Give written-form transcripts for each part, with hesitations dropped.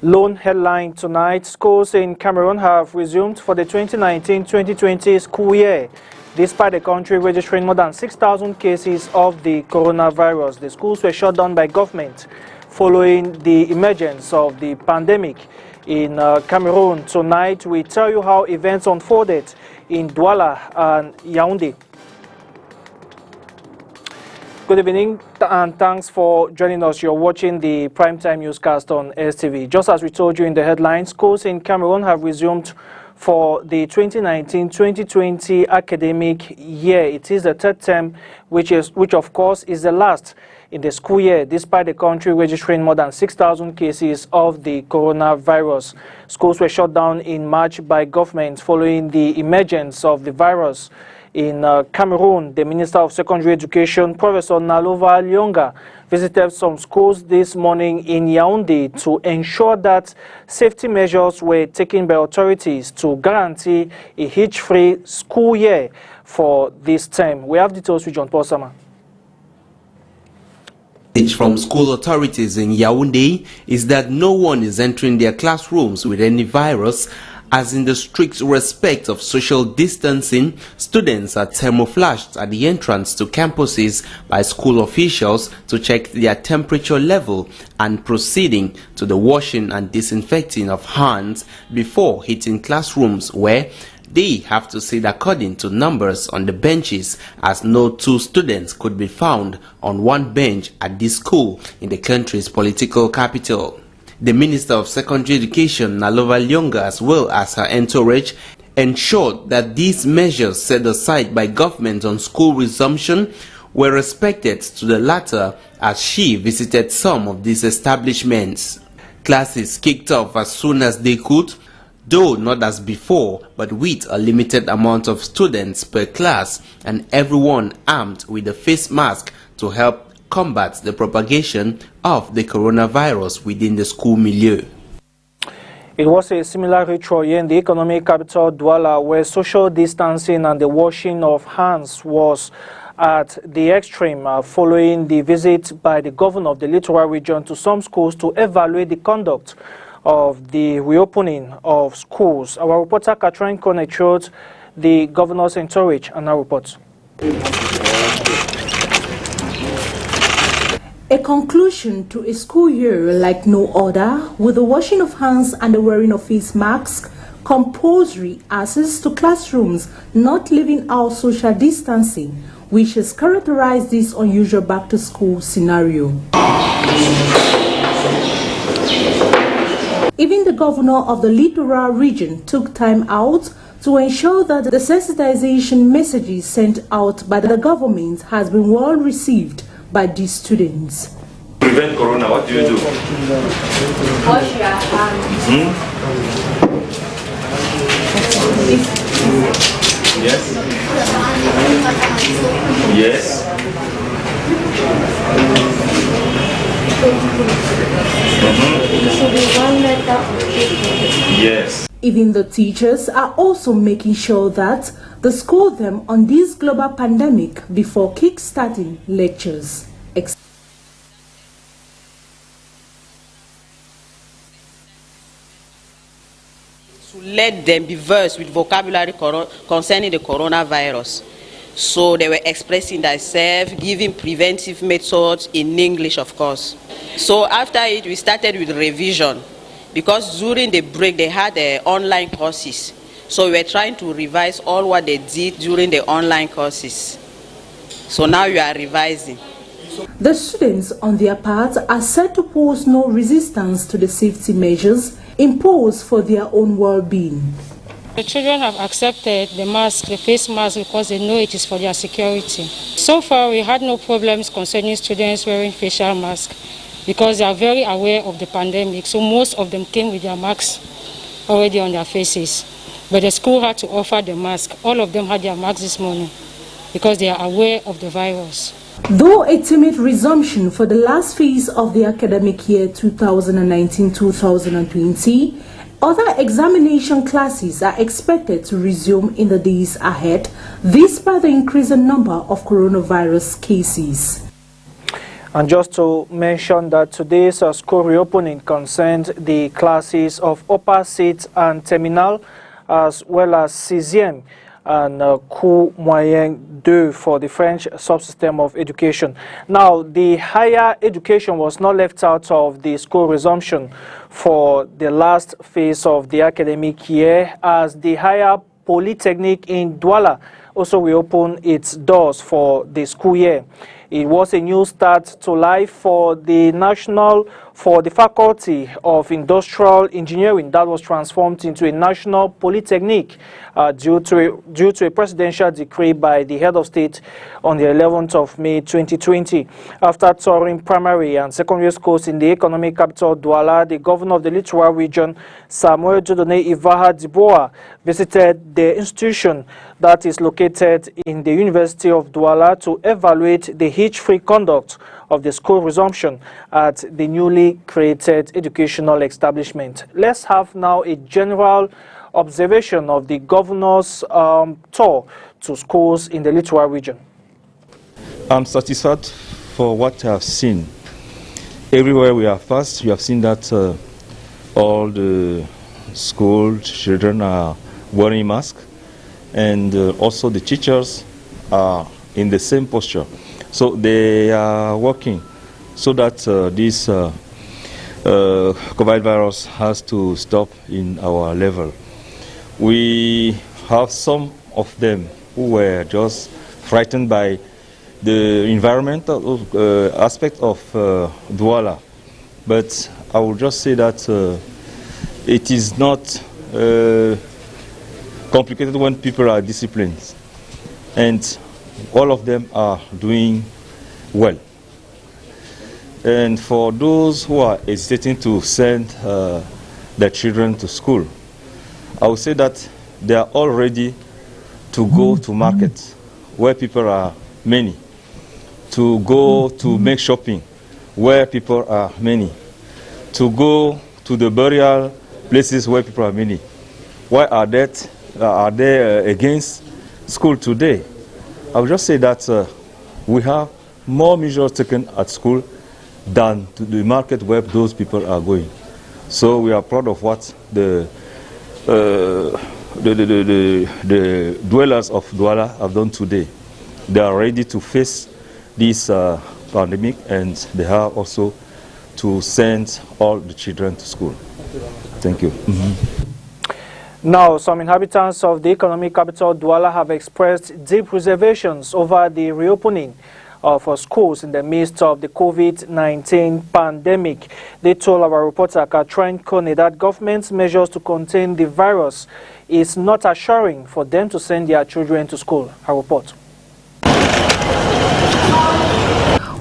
Lone headline tonight, schools in Cameroon have resumed for the 2019-2020 school year. Despite the country registering more than 6,000 cases of the coronavirus, the schools were shut down by government following the emergence of the pandemic in Cameroon. Tonight, we tell you how events unfolded in Douala and Yaoundé. Good evening and thanks for joining us. You're watching the primetime newscast on STV. Just as we told you in the headlines, schools in Cameroon have resumed for the 2019-2020 academic year. It is the third term, which of course is the last in the school year, despite the country registering more than 6,000 cases of the coronavirus. Schools were shut down in March by government following the emergence of the virus in Cameroon. The Minister of Secondary Education, Professor Nalova Lyonga, visited some schools this morning in Yaoundé to ensure that safety measures were taken by authorities to guarantee a hitch-free school year for this term. We have details with John Paul Sama. From school authorities in Yaoundé is that no one is entering their classrooms with any virus, as in the strict respect of social distancing, students are thermoflashed at the entrance to campuses by school officials to check their temperature level and proceeding to the washing and disinfecting of hands before hitting classrooms, where they have to sit according to numbers on the benches, as no two students could be found on one bench at this school in the country's political capital. The Minister of Secondary Education, Nalova Lyonga, as well as her entourage, ensured that these measures set aside by government on school resumption were respected to the latter, as she visited some of these establishments. Classes kicked off as soon as they could, though not as before, but with a limited amount of students per class and everyone armed with a face mask to help combat the propagation of the coronavirus within the school milieu. It was a similar ritual here in the economic capital Douala, where social distancing and the washing of hands was at the extreme following the visit by the governor of the Littoral region to some schools to evaluate the conduct of the reopening of schools. Our reporter Catherine Kone showed the governor's entourage and our reports. A conclusion to a school year like no other, with the washing of hands and the wearing of face masks, compulsory access to classrooms, not leaving out social distancing, which has characterized this unusual back-to-school scenario. Even the governor of the Littoral region took time out to ensure that the sensitization messages sent out by the government has been well received by these students. Prevent corona, what do you do? Wash your hands. Yes. Yes. Yes. Even the teachers are also making sure that they school them on this global pandemic before kick-starting lectures. To let them be versed with vocabulary concerning the coronavirus. So they were expressing themselves, giving preventive methods in English, of course. So after it, we started with revision, because during the break they had online courses. So we were trying to revise all what they did during the online courses. So now we are revising. The students, on their part, are said to pose no resistance to the safety measures imposed for their own well-being. The children have accepted the mask, the face mask, because they know it is for their security. So far, we had no problems concerning students wearing facial masks, because they are very aware of the pandemic. So most of them came with their masks already on their faces. But the school had to offer the mask. All of them had their masks this morning because they are aware of the virus. Though a timid resumption for the last phase of the academic year 2019-2020, other examination classes are expected to resume in the days ahead, despite the increasing number of coronavirus cases. And just to mention that today's school reopening concerned the classes of Upper Seat and Terminal, as well as CZM and Cours Moyen 2 for the French subsystem of education. Now, the higher education was not left out of the school resumption for the last phase of the academic year, as the higher Polytechnic in Douala also reopened its doors for the school year. It was a new start to life for the Faculty of Industrial Engineering that was transformed into a national polytechnic due to a presidential decree by the head of state on the 11th of May 2020. After touring primary and secondary schools in the economic capital Douala, the governor of the Littoral region, Samuel Dieudonné Ivaha Diboa, visited the institution that is located in the University of Douala to evaluate the hitch-free conduct of the school resumption at the newly created educational establishment. Let's have now a general observation of the governor's tour to schools in the Littoral region. I'm satisfied for what I have seen. Everywhere we have passed, you have seen that all the school children are wearing masks, and also the teachers are in the same posture. So they are working so that this COVID virus has to stop in our level. We have some of them who were just frightened by the environmental aspect of Douala. But I will just say that it is not complicated when people are disciplined. And all of them are doing well. And for those who are hesitating to send their children to school, I would say that they are all ready to go to markets where people are many, to go to make shopping where people are many, to go to the burial places where people are many. Why are they against school today? I would just say that we have more measures taken at school than to the market where those people are going. So we are proud of what the dwellers of Douala have done today. They are ready to face this pandemic, and they have also to send all the children to school. Thank you. Now, some inhabitants of the economic capital Douala have expressed deep reservations over the reopening of schools in the midst of the COVID-19 pandemic. They told our reporter Katrin Kone that government's measures to contain the virus is not assuring for them to send their children to school. Our report.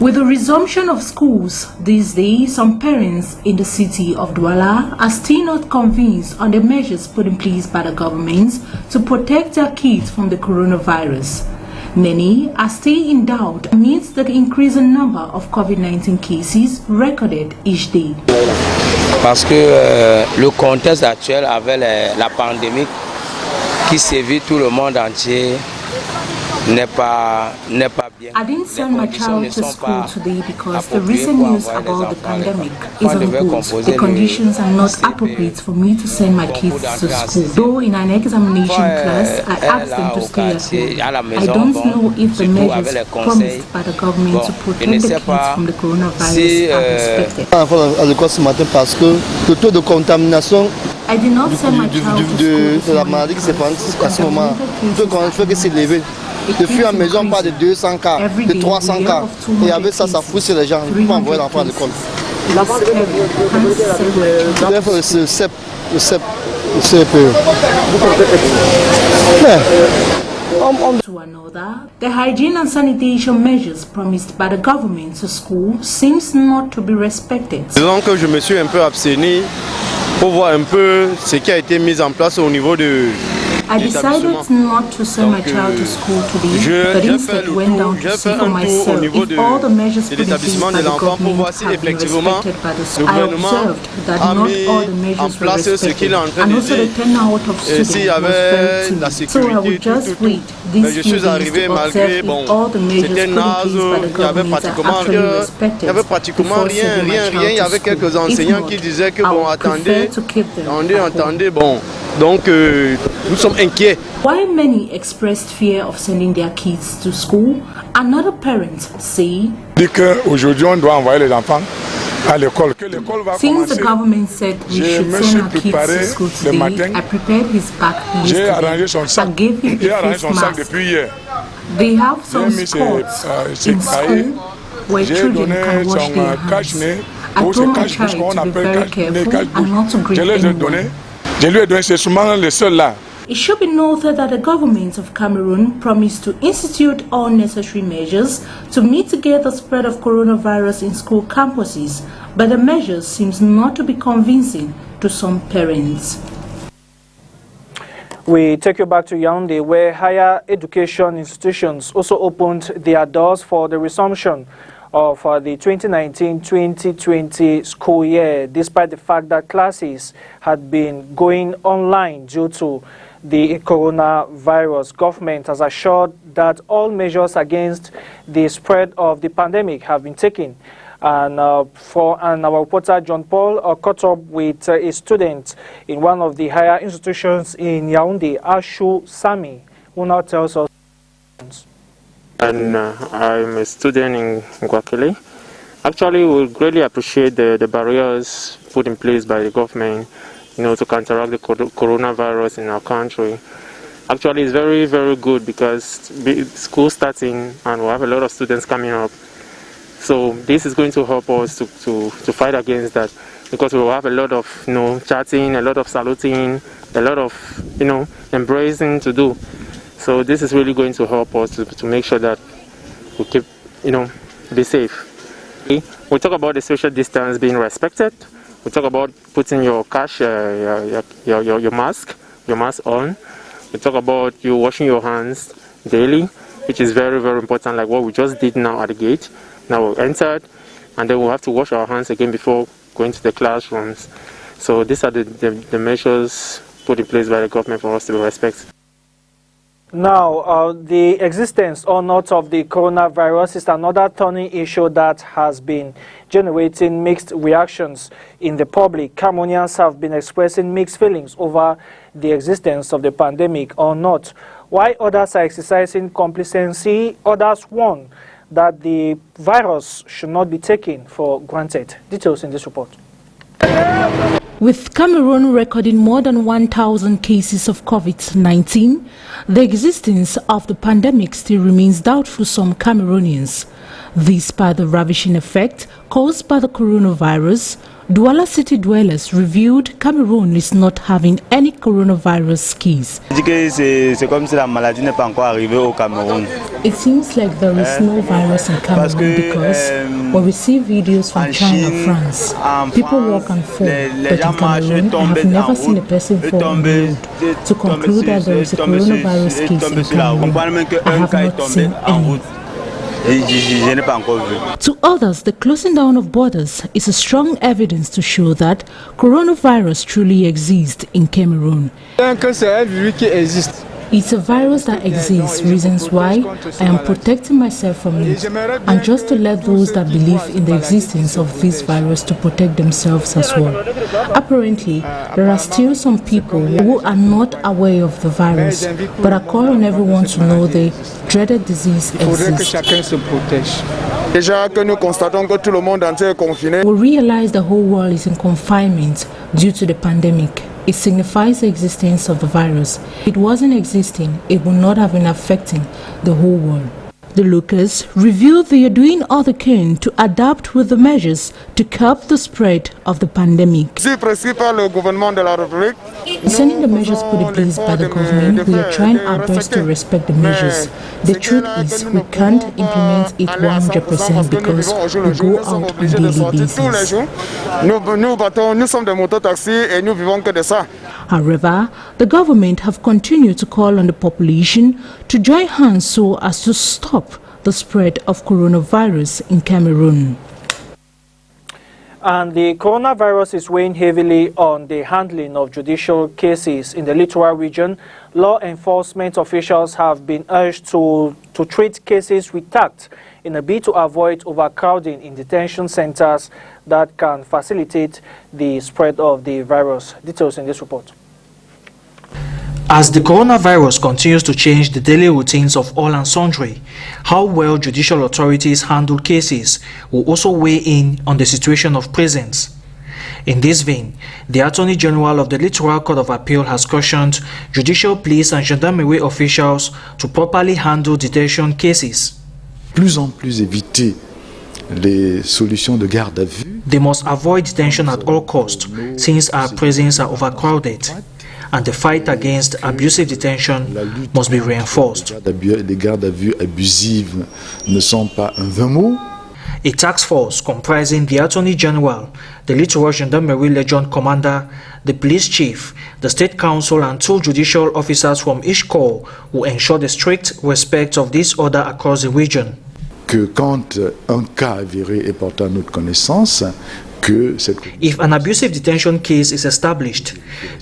With the resumption of schools these days, some parents in the city of Douala are still not convinced on the measures put in place by the government to protect their kids from the coronavirus. Many are still in doubt amidst the increasing number of COVID-19 cases recorded each day. Parce que le contexte actuel avec la pandémie qui sévit tout le monde entier n'est pas bien. I didn't send my child to school today because the recent news about the pandemic is good. The conditions are not appropriate for me to send my kids to school. Though in an examination class, I asked them to stay at home. I don't know if the measures promised by the government to protect the kids from the coronavirus are respected. Parce que le taux de contamination I did not send my child to school de la maladie qui s'est passée à ce moment, il faut que c'est élevé. De fur et à mesure, on parle de 200 cas, de 300 cas. Et avec ça, ça fout sur les gens. Il faut envoyer l'enfant à l'école. Le CPE. To another, the hygiene and sanitation measures promised by the government to school seems not to be respected. Disons que je me suis un peu abstenu pour voir un peu ce qui a été mis en place au niveau de I decided not to send my child to school today, but instead went down to see for myself if all the measures put in place by the government have been respected by the school. I observed that not all the measures were respected, and also the turnout of students was very timid. So I would just wait these few days to observe if all the measures put in place by the government are actually respected before sending my child to school. If not, I would prefer to keep them at home. Donc, nous sommes inquiets. While many expressed fear of sending their kids to school, another parent say, aujourd'hui on doit envoyer les enfants à l'école. Since the government said we should send our kids to school today, I prepared his bag yesterday. I gave him a face mask. They have some spots in school where children can wash their hands. I told my child to be very careful and not to greet anyone. It should be noted that the government of Cameroon promised to institute all necessary measures to mitigate the spread of coronavirus in school campuses, but the measures seem not to be convincing to some parents. We take you back to Yaoundé, where higher education institutions also opened their doors for the resumption of the 2019-2020 school year, despite the fact that classes had been going online due to the coronavirus. Government has assured that all measures against the spread of the pandemic have been taken. And our reporter John Paul caught up with a student in one of the higher institutions in Yaoundé, Ashu Sami, who now tells us. And I'm a student in Guakele. Actually, we greatly appreciate the barriers put in place by the government, to counteract the coronavirus in our country. Actually, it's very, very good because school starting and we'll have a lot of students coming up. So this is going to help us to fight against that, because we will have a lot of chatting, a lot of saluting, a lot of embracing to do. So this is really going to help us to make sure that we keep, be safe. We talk about the social distance being respected. We talk about putting your your mask on. We talk about you washing your hands daily, which is very, very important, like what we just did now at the gate. Now we entered, and then we'll have to wash our hands again before going to the classrooms. So these are the measures put in place by the government for us to be respected. Now, the existence or not of the coronavirus is another thorny issue that has been generating mixed reactions in the public. Cameroonians have been expressing mixed feelings over the existence of the pandemic or not. While others are exercising complacency, others warn that the virus should not be taken for granted. Details in this report. With Cameroon recording more than 1,000 cases of COVID-19, the existence of the pandemic still remains doubtful for some Cameroonians. Despite the ravishing effect caused by the coronavirus, Douala city dwellers revealed Cameroon is not having any coronavirus case. It seems like there is no virus in Cameroon because when we see videos from China and France, people walk and fall, but in Cameroon I have never seen a person fall on the road. To conclude that there is a coronavirus case in Cameroon, I have not seen any. To others, the closing down of borders is a strong evidence to show that coronavirus truly exists in Cameroon. It's a virus that exists, reasons why I am protecting myself from it, and just to let those that believe in the existence of this virus to protect themselves as well. Apparently, there are still some people who are not aware of the virus, but I call on everyone to know the dreaded disease exists. We realize the whole world is in confinement due to the pandemic. It signifies the existence of the virus. If it wasn't existing, it would not have been affecting the whole world. The locals revealed they are doing all they can to adapt with the measures to curb the spread of the pandemic. Concerning the measures put in place by the government, we are trying our best to respect the measures. The truth is, we can't implement it 100% because we go out on daily basis. However, the government have continued to call on the population to join hands so as to stop the spread of coronavirus in Cameroon. And the coronavirus is weighing heavily on the handling of judicial cases in the littoral region. Law enforcement officials have been urged to treat cases with tact in a bid to avoid overcrowding in detention centers that can facilitate the spread of the virus. Details in this report. As the coronavirus continues to change the daily routines of all and sundry, how well judicial authorities handle cases will also weigh in on the situation of prisons. In this vein, the Attorney General of the Littoral Court of Appeal has cautioned judicial police and gendarmerie officials to properly handle detention cases. Plus en plus éviter les solutions de garde à vue. They must avoid detention at all costs, since our prisons are overcrowded, and the fight against abusive detention must be reinforced. Les gardes à vue abusives ne sont pas un vain mot. A task force comprising the Attorney General, the Littoral Gendarmerie Legion Commander, the Police Chief, the State Council and 2 judicial officers from each corps will ensure the strict respect of this order across the region. Que quand un cas avéré est porté à notre connaissance, if an abusive detention case is established,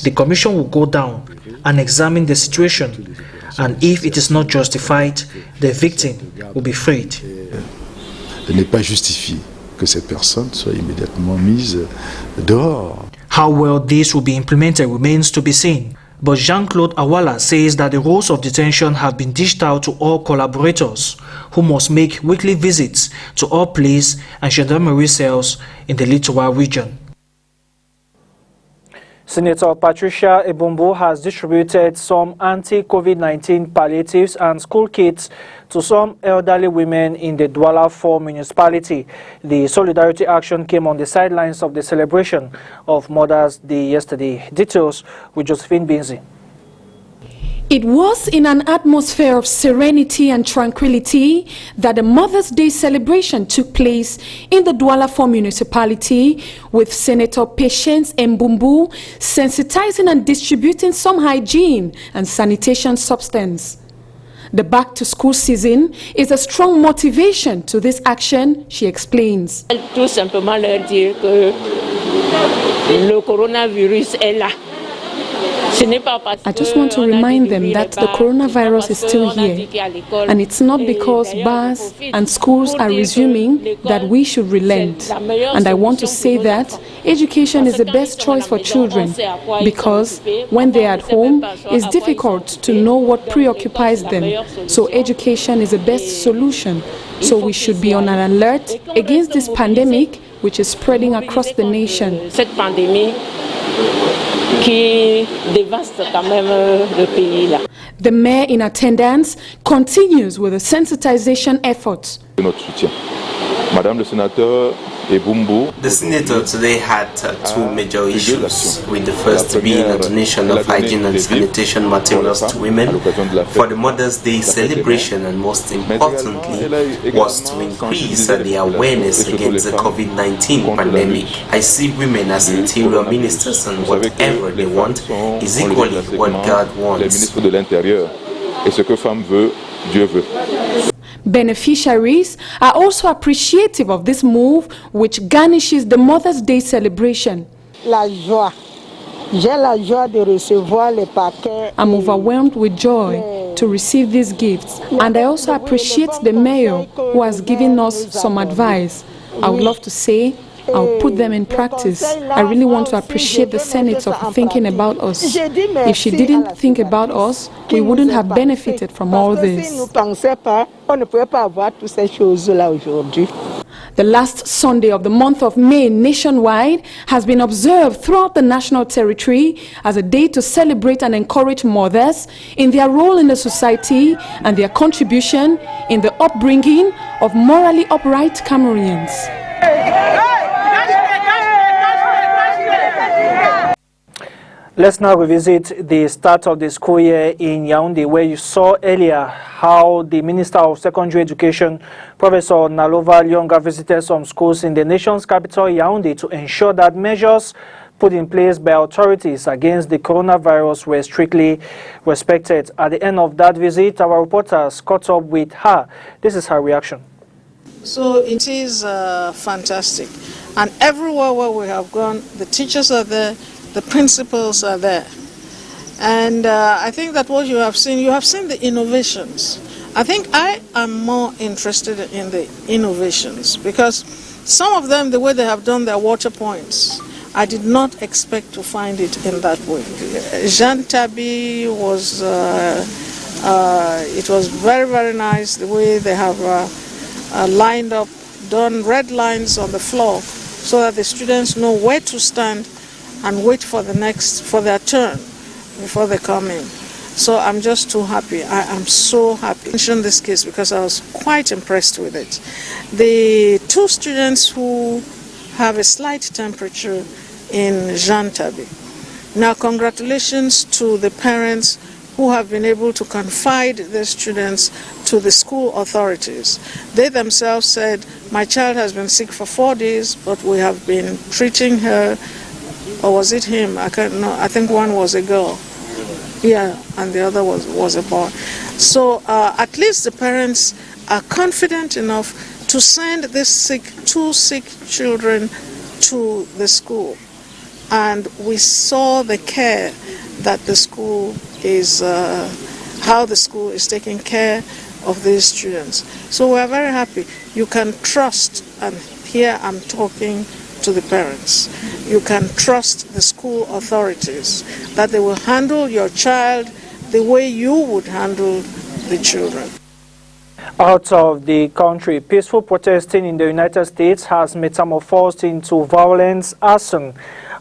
the Commission will go down and examine the situation, and if it is not justified, the victim will be freed. Il n'est pas justifié que cette personne soit immédiatement mise dehors. How well this will be implemented remains to be seen. But Jean-Claude Awala says that the rules of detention have been dished out to all collaborators, who must make weekly visits to all police and gendarmerie cells in the littoral region. Senator Patricia Ebumbu has distributed some anti-COVID-19 palliatives and school kits to some elderly women in the Douala 4 municipality. The solidarity action came on the sidelines of the celebration of Mother's Day yesterday. Details with Josephine Binzi. It was in an atmosphere of serenity and tranquility that the Mother's Day celebration took place in the Douala 4 municipality, with Senator Patience Mbumbu sensitizing and distributing some hygiene and sanitation substance. The back-to-school season is a strong motivation to this action, she explains. Tout simplement leur dire que le coronavirus est là. I just want to remind them that the coronavirus is still here, and it's not because bars and schools are resuming that we should relent. And I want to say that education is the best choice for children, because when they are at home, it's difficult to know what preoccupies them. So education is the best solution. So we should be on an alert against this pandemic, which is spreading across the nation. The mayor in attendance continues with the sensitization efforts. Madame le sénateur Ebumbu. The senator today had 2 major issues, with the first being a donation of hygiene and sanitation materials to women for the Mother's Day celebration, and most importantly was to increase the awareness against the COVID-19 pandemic. I see women as interior ministers, and whatever they want is equally what God wants. Et ce que femme veut, Dieu veut. Beneficiaries are also appreciative of this move, which garnishes the Mother's Day celebration. La joie. J'ai la joie de recevoir les paquets. I'm overwhelmed with joy to receive these gifts, and I also appreciate the mayor who has given us some advice. I would love to say I'll put them in practice. I really want to appreciate the senator for thinking about us. If she didn't think about us, we wouldn't have benefited from all this. The last Sunday of the month of May nationwide has been observed throughout the national territory as a day to celebrate and encourage mothers in their role in the society and their contribution in the upbringing of morally upright Cameroonians. Let's now revisit the start of the school year in Yaoundé, where you saw earlier how the Minister of Secondary Education, Professor Nalova Lyonga, visited some schools in the nation's capital, Yaoundé, to ensure that measures put in place by authorities against the coronavirus were strictly respected. At the end of that visit, our reporters caught up with her. This is her reaction. So it is fantastic. And everywhere where we have gone, the teachers are there, the principals are there. And I think that what you have seen the innovations. I think I am more interested in the innovations because some of them, the way they have done their water points, I did not expect to find it in that way. Jean Tabi was, it was very, very nice the way they have lined up, done red lines on the floor so that the students know where to stand and wait for their turn before they come in. So I'm just too happy. I am so happy. I mentioned this case because I was quite impressed with it. The two students who have a slight temperature in Jean Tabi. Now, congratulations to the parents who have been able to confide their students to the school authorities. They themselves said, my child has been sick for 4 days, but we have been treating her, or was it him? I can't know. I think one was a girl. Yeah, and the other was a boy. So at least the parents are confident enough to send these two sick children to the school. And we saw the care that the school is, how the school is taking care of these students. So we're very happy. You can trust, and here I'm talking to the parents, you can trust the school authorities that they will handle your child the way you would handle the children. Out of the country, peaceful protesting in the United States has metamorphosed into violence, arson,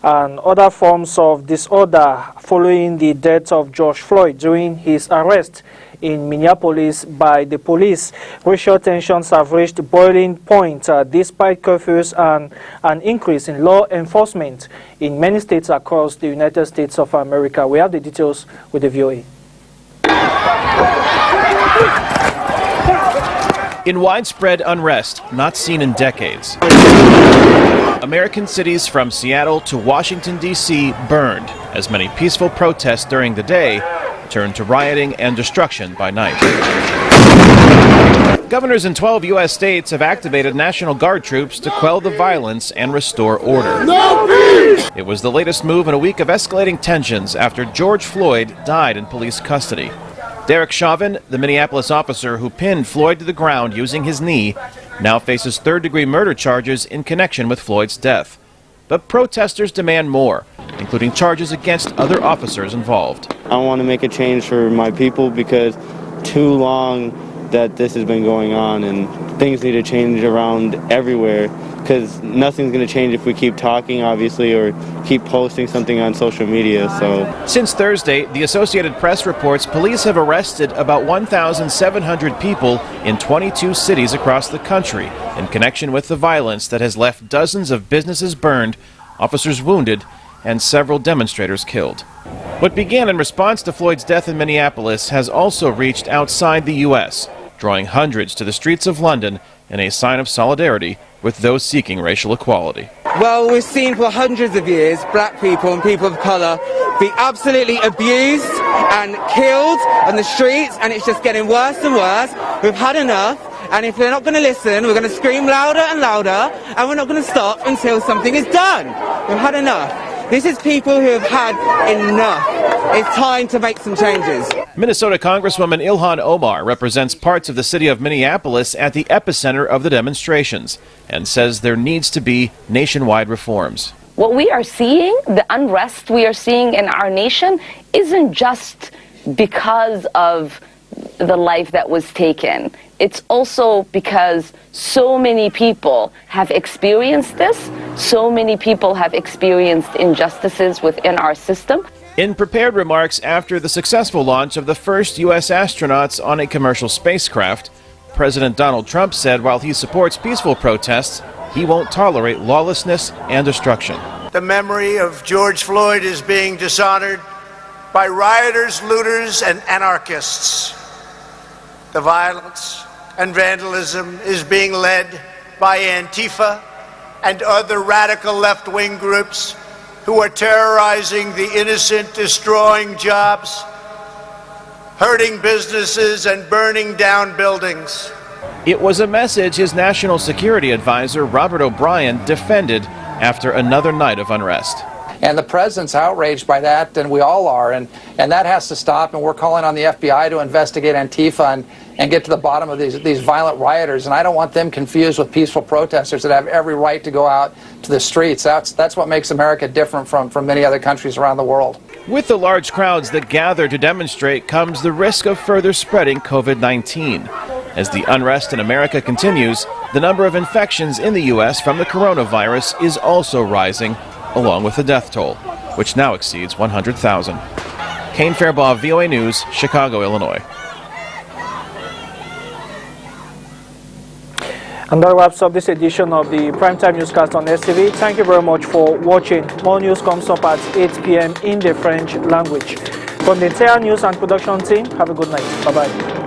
and other forms of disorder following the death of George Floyd during his arrest in Minneapolis by the police. Racial tensions have reached boiling point despite curfews and an increase in law enforcement in many states across the United States of America. We have the details with the VOA. In widespread unrest not seen in decades, American cities from Seattle to Washington, D.C. burned as many peaceful protests during the day turned to rioting and destruction by night. Governors in 12 U.S. states have activated National Guard troops to quell the violence and restore order. No peace! It was the latest move in a week of escalating tensions after George Floyd died in police custody. Derek Chauvin, the Minneapolis officer who pinned Floyd to the ground using his knee, now faces third-degree murder charges in connection with Floyd's death. But protesters demand more, including charges against other officers involved. I want to make a change for my people because too long that this has been going on and things need to change around everywhere because nothing's going to change if we keep talking, obviously, or keep posting something on social media. So since Thursday, the Associated Press reports police have arrested about 1,700 people in 22 cities across the country in connection with the violence that has left dozens of businesses burned, officers wounded, and several demonstrators killed. What began in response to Floyd's death in Minneapolis has also reached outside the U.S., drawing hundreds to the streets of London in a sign of solidarity with those seeking racial equality. Well, we've seen for hundreds of years black people and people of colour be absolutely abused and killed on the streets, and it's just getting worse and worse. We've had enough, and if they're not going to listen, we're going to scream louder and louder, and we're not going to stop until something is done. We've had enough. This is people who have had enough. It's time to make some changes. Minnesota Congresswoman Ilhan Omar represents parts of the city of Minneapolis at the epicenter of the demonstrations and says there needs to be nationwide reforms. What we are seeing, the unrest we are seeing in our nation, isn't just because of the life that was taken. It's also because so many people have experienced this, so many people have experienced injustices within our system. In prepared remarks after the successful launch of the first U.S. astronauts on a commercial spacecraft, President Donald Trump said while he supports peaceful protests, he won't tolerate lawlessness and destruction. The memory of George Floyd is being dishonored by rioters, looters, and anarchists. The violence and vandalism is being led by Antifa and other radical left-wing groups who are terrorizing the innocent, destroying jobs, hurting businesses, and burning down buildings. It was a message his national security advisor, Robert O'Brien, defended after another night of unrest. And the president's outraged by that, and we all are, and that has to stop, and we're calling on the FBI to investigate Antifa and get to the bottom of these violent rioters, and I don't want them confused with peaceful protesters that have every right to go out to the streets. That's what makes America different from many other countries around the world. With the large crowds that gather to demonstrate comes the risk of further spreading COVID-19. As the unrest in America continues, the number of infections in the U.S. from the coronavirus is also rising, along with the death toll, which now exceeds 100,000. Kane Fairbaugh, VOA News, Chicago, Illinois. And that wraps up this edition of the Primetime Newscast on STV. Thank you very much for watching. More news comes up at 8 p.m. in the French language. From the entire news and production team, have a good night. Bye-bye.